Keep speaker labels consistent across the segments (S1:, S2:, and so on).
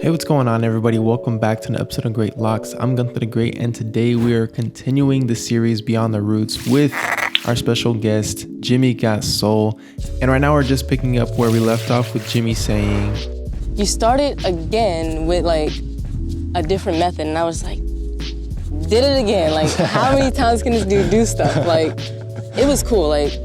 S1: Hey, what's going on, everybody? Welcome back to an episode of Great Locks. I'm Gunther the Great, and today we are continuing the series Beyond the Roots with our special guest, Jimmy Got Soul. And right now we're just picking up where we left off with Jimmy saying,
S2: you started again with like a different method, and I was like, did it again. Like, how many times can this dude do stuff? Like, it was cool. Like,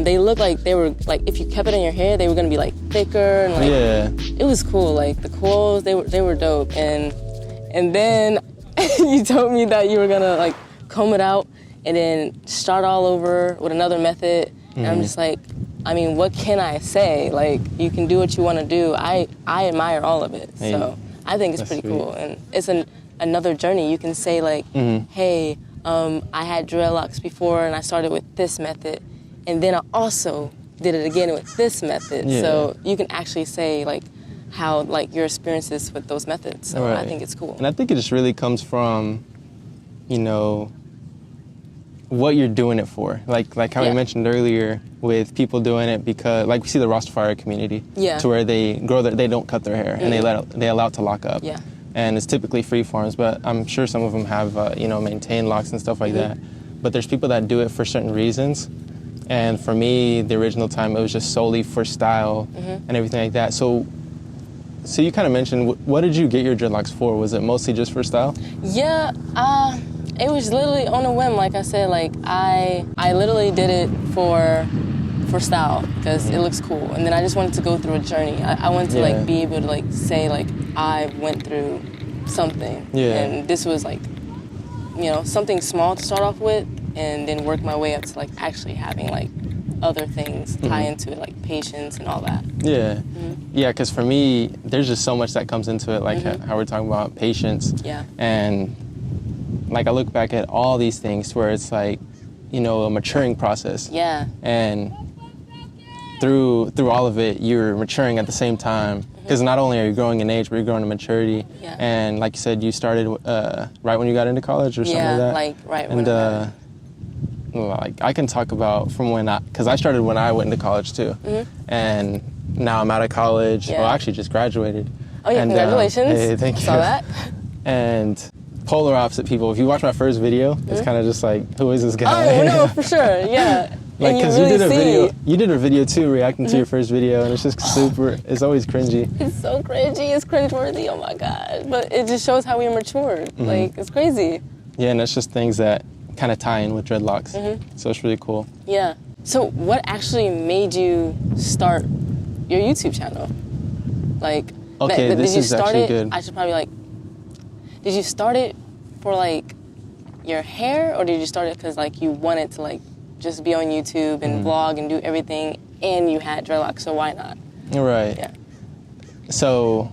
S2: they looked like they were, like, if you kept it in your hair, they were gonna be like thicker and like,
S1: yeah.
S2: It was cool. Like, the coils, they were dope. And then you told me that you were gonna like comb it out and then start all over with another method. And I'm just like, I mean, what can I say? Like, you can do what you wanna do. I admire all of it.
S1: Hey,
S2: so I think it's pretty
S1: sweet.
S2: cool. And it's another journey. You can say like, hey, I had dreadlocks before and I started with this method. And then I also did it again with this method.
S1: Yeah.
S2: So you can actually say like how like your experiences with those methods. So
S1: Right.
S2: I think it's cool.
S3: And I think it just really comes from, you know, what you're doing it for. Like how we mentioned earlier with people doing it because, like we see the Rastafari community, to where they they don't cut their hair and they allow it to lock up.
S2: Yeah.
S3: And it's typically free forms, but I'm sure some of them have, you know, maintained locks and stuff like that. But there's people that do it for certain reasons. And for me, the original time, it was just solely for style and everything like that. So you kind of mentioned, what did you get your dreadlocks for? Was it mostly just for style?
S2: Yeah, it was literally on a whim. Like I said, like I literally did it for style because it looks cool. And then I just wanted to go through a journey. I wanted to like be able to like say like I went through something.
S3: Yeah.
S2: And this was like, you know, something small to start off with, and then work my way up to like actually having like other things tie into it, like patience and all that.
S3: Yeah. Yeah, because for me, there's just so much that comes into it, like how we're talking about patience.
S2: Yeah.
S3: And like I look back at all these things where it's like, you know, a maturing process.
S2: Yeah.
S3: And through all of it, you're maturing at the same time. Because not only are you growing in age, but you're growing in maturity.
S2: Yeah. And
S3: like you said, you started right when you got into college or something like that?
S2: Yeah, like right when
S3: like I can talk about from when because I started when I went into college too. And now I'm out of college.
S2: Yeah.
S3: Well, actually just graduated.
S2: Oh yeah,
S3: and,
S2: congratulations.
S3: Hey, thank you.
S2: Saw that.
S3: And polar opposite people. If you watch my first video, it's kind of just like, who is this guy?
S2: Oh no, for sure, yeah.
S3: Like,
S2: and
S3: because
S2: you
S3: did a
S2: really
S3: video, you did a video too, reacting to your first video, and it's just it's always cringy.
S2: It's so cringy, it's cringeworthy, oh my God. But it just shows how we matured. Like, it's crazy.
S3: Yeah, and it's just things that kind of tie in with dreadlocks. So it's really cool.
S2: Yeah. So what actually made you start your YouTube channel? Like,
S3: Okay, this is actually good.
S2: I should probably like, did you start it for like your hair, or did you start it because like you wanted to like just be on YouTube and vlog and do everything, and you had dreadlocks, so why not?
S3: Right.
S2: Yeah.
S3: So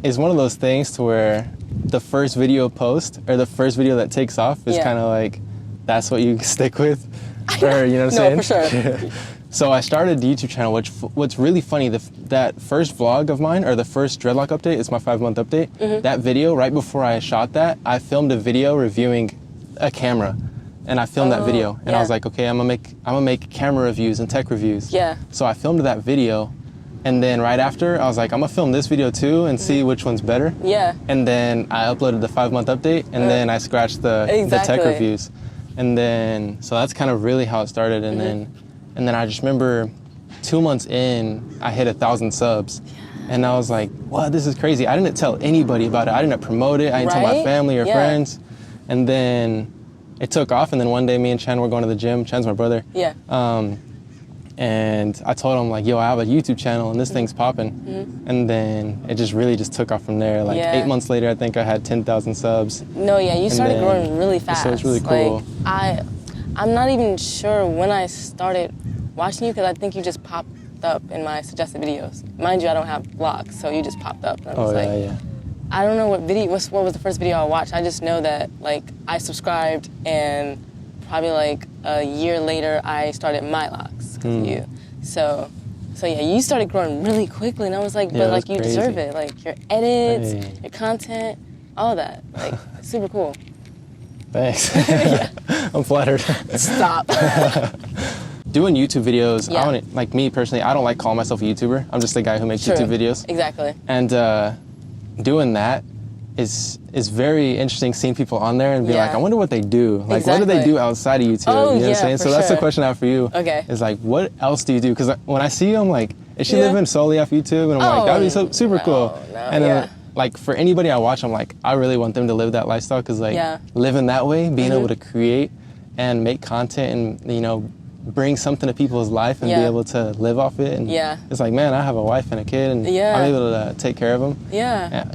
S3: it's one of those things to where the first video post or the first video that takes off is kind of like, that's what you stick with. Or, you know what I'm saying?
S2: No, for sure.
S3: So I started the YouTube channel, what's really funny, that first vlog of mine, or the first dreadlock update, it's my 5-month update. That video, right before I shot that, I filmed a video reviewing a camera. And I filmed that video, and I was like, okay, I'm gonna make camera reviews and tech reviews.
S2: Yeah.
S3: So I filmed that video, and then right after, I was like, I'm gonna film this video too and see which one's better.
S2: Yeah.
S3: And then I uploaded the 5-month update, and then I scratched the tech reviews. And then, so that's kind of really how it started. And then I just remember 2 months in, I hit 1,000 subs. And I was like, wow, this is crazy. I didn't tell anybody about it. I didn't promote it. I didn't tell my family or friends. And then it took off, and then one day me and Chan were going to the gym. Chan's my brother.
S2: Yeah.
S3: And I told him like, yo, I have a YouTube channel and this thing's popping. And then it just really just took off from there. Like 8 months later, I think I had 10,000 subs.
S2: No, yeah, you started growing really fast.
S3: So it's really cool.
S2: Like, I'm not even sure when I started watching you, because I think you just popped up in my suggested videos. Mind you, I don't have blocks, so you just popped up. And I was like, I don't know what was the first video I watched. I just know that like I subscribed, and probably like a year later I started my locks because of you. So yeah, you started growing really quickly, and I was like, but like you deserve it. Like your edits, your content, all that. Like super cool.
S3: Thanks. I'm flattered.
S2: Stop.
S3: Doing YouTube videos, I like me personally, I don't like calling myself a YouTuber. I'm just a guy who makes YouTube videos.
S2: Exactly.
S3: And doing that is very interesting, seeing people on there and be like, I wonder what they do. Like, what do they do outside of YouTube?
S2: Oh,
S3: you know what I'm saying? So that's the question I have for you.
S2: Okay.
S3: Is like, what else do you do? Because when I see you, I'm like, is she living solely off YouTube? And I'm like, that'd be super cool.
S2: No,
S3: and then, like, for anybody I watch, I'm like, I really want them to live that lifestyle, because, like, living that way, being able to create and make content and, you know, bring something to people's life and be able to live off it. And it's like, man, I have a wife and a kid, and I'm able to take care of them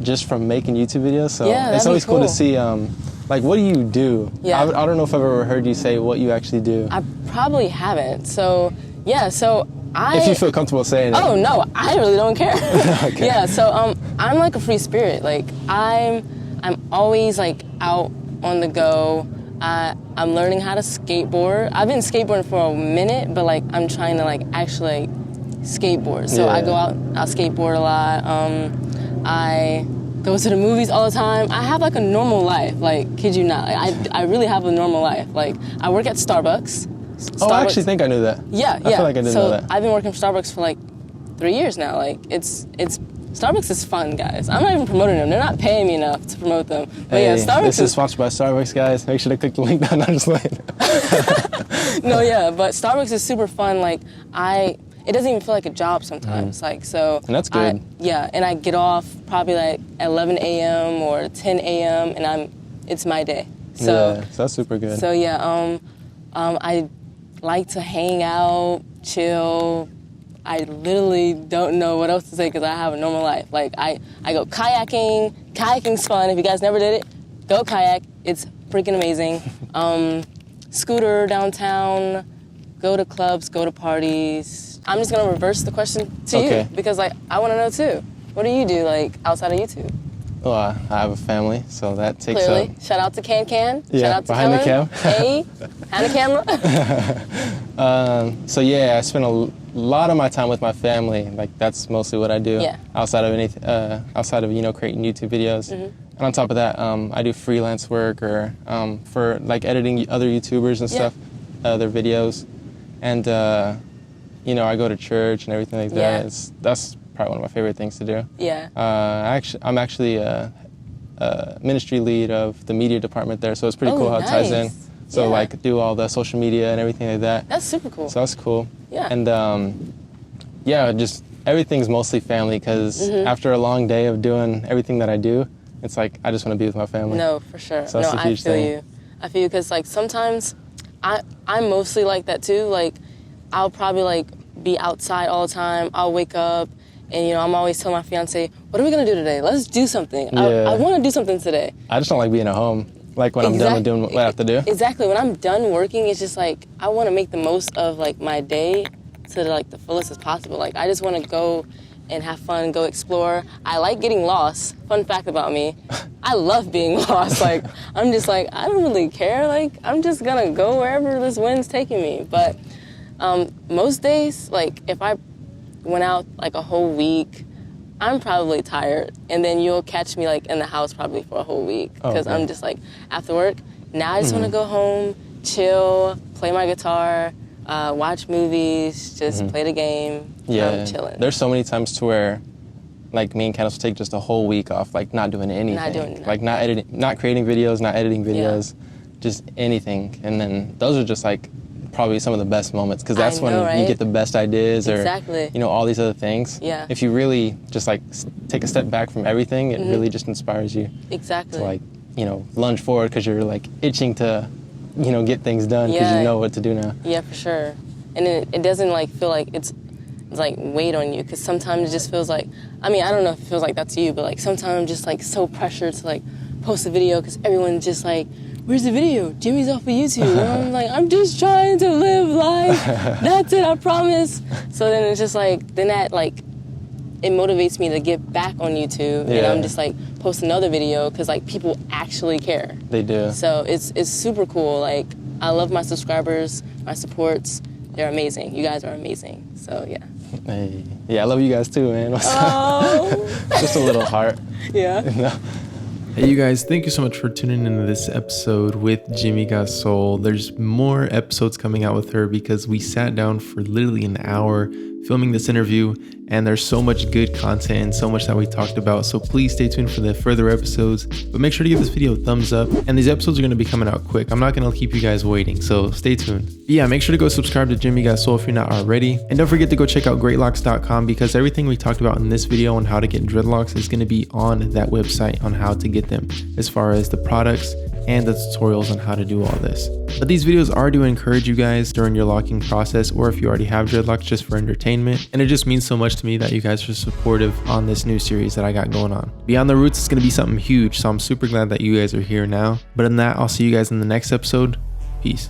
S3: just from making YouTube videos. So it's always cool to see, like, what do you do? I don't know if I've ever heard you say what you actually do.
S2: I probably haven't. So,
S3: if you feel comfortable saying it.
S2: Oh, no, I really don't care. Okay. Yeah, so I'm like a free spirit. Like, I'm always, like, out on the go. I'm learning how to skateboard. I've been skateboarding for a minute, but, like, I'm trying to, like, actually skateboard. So I go out, I'll skateboard a lot. I go to the movies all the time. I have, like, a normal life. Like, kid you not. Like, I really have a normal life. Like, I work at Starbucks.
S3: Oh, I actually think I knew that.
S2: Yeah.
S3: I feel like I didn't know that.
S2: I've been working for Starbucks for, like, 3 years now. Like, it's Starbucks is fun, guys. I'm not even promoting them. They're not paying me enough to promote them. But
S3: hey,
S2: Starbucks
S3: this is sponsored by Starbucks, guys. Make sure to click the link down. I'm just playing.
S2: No, but Starbucks is super fun. Like, it doesn't even feel like a job sometimes. Like, so.
S3: And that's good.
S2: And I get off probably like 11 a.m. or 10 a.m. and it's my day. So
S3: that's super good.
S2: So I like to hang out, chill. I literally don't know what else to say because I have a normal life. Like, I go kayaking. Kayaking's fun. If you guys never did it, go kayak. It's freaking amazing. Scooter downtown, go to clubs, go to parties. I'm just gonna reverse the question to you because, like, I want to know too. What do you do, like, outside of YouTube?
S3: Well, I have a family, so that takes
S2: Clearly. Shout out to Can.
S3: Yeah,
S2: shout out to
S3: behind
S2: Kellen.
S3: the cam.
S2: Hey, behind the camera.
S3: So I spend a lot of my time with my family. Like, that's mostly what I do.
S2: Yeah.
S3: Outside of anything, outside of creating YouTube videos. And on top of that, I do freelance work or for, like, editing other YouTubers and stuff, their videos, and I go to church and everything like that. That's probably one of my favorite things to do.
S2: Yeah.
S3: I'm actually a ministry lead of the media department there, so it's pretty cool how it ties in. So like, do all the social media and everything like that.
S2: That's super cool.
S3: So that's cool.
S2: Yeah.
S3: And just everything's mostly family, because after a long day of doing everything that I do, it's like I just want to be with my family.
S2: No, for sure.
S3: So that's a huge thing.
S2: I feel you because, like, sometimes I'm mostly like that too. Like, I'll probably, like, be outside all the time. I'll wake up and, I'm always telling my fiance, what are we going to do today? Let's do something. I want to do something today.
S3: I just don't like being at home. Like, when I'm done with doing what I have to do.
S2: Exactly. When I'm done working, it's just like, I want to make the most of, like, my day to, like, the fullest as possible. Like, I just want to go and have fun, go explore. I like getting lost. Fun fact about me, I love being lost. Like, I'm just like, I don't really care. Like, I'm just going to go wherever this wind's taking me. But most days, like, if I went out, like, a whole week, I'm probably tired, and then you'll catch me, like, in the house probably for a whole week because I'm just, like, after work. Now I just want to go home, chill, play my guitar, watch movies, just play the game. I'm chilling.
S3: There's so many times to where, like, me and Candace will take just a whole week off, like, not doing anything.
S2: Not doing nothing.
S3: Like, not editing, not creating videos, not editing videos, just anything. And then those are just, like, probably some of the best moments, because that's when you get the best ideas or all these other things.
S2: Yeah.
S3: If you really just, like, take a step back from everything, it really just inspires you to, like, lunge forward, because you're, like, itching to get things done because you know what to do now.
S2: Yeah, for sure. And it doesn't, like, feel like it's like weight on you, because sometimes it just feels like, I don't know if it feels like that to you, but, like, sometimes I'm just, like, so pressured to, like, post a video because everyone's just like, where's the video? Jimmy's off of YouTube. And I'm like, I'm just trying to live life. That's it, I promise. So then it's just like, then that, like, it motivates me to get back on YouTube. And I'm just like, post another video because, like, people actually care.
S3: They do.
S2: So it's super cool. Like, I love my subscribers, my supports. They're amazing. You guys are amazing. So yeah.
S3: Hey. Yeah, I love you guys too, man.
S2: Oh.
S3: Just a little heart.
S2: Yeah.
S1: Hey, you guys, thank you so much for tuning into this episode with Jimmy Got Soul. There's more episodes coming out with her because we sat down for literally an hour filming this interview, and there's so much good content and so much that we talked about. So please stay tuned for the further episodes, but make sure to give this video a thumbs up, and these episodes are going to be coming out quick. I'm not going to keep you guys waiting, so stay tuned. But yeah, make sure to go subscribe to Jimmy Got Soul if you're not already, and don't forget to go check out greatlocks.com, because everything we talked about in this video on how to get dreadlocks is going to be on that website on how to get them, as far as the products and the tutorials on how to do all this. But these videos are to encourage you guys during your locking process, or if you already have dreadlocks, just for entertainment. And it just means so much to me that you guys are supportive on this new series that I got going on. Beyond the Roots is going to be something huge, so I'm super glad that you guys are here now. But in that, I'll see you guys in the next episode. Peace.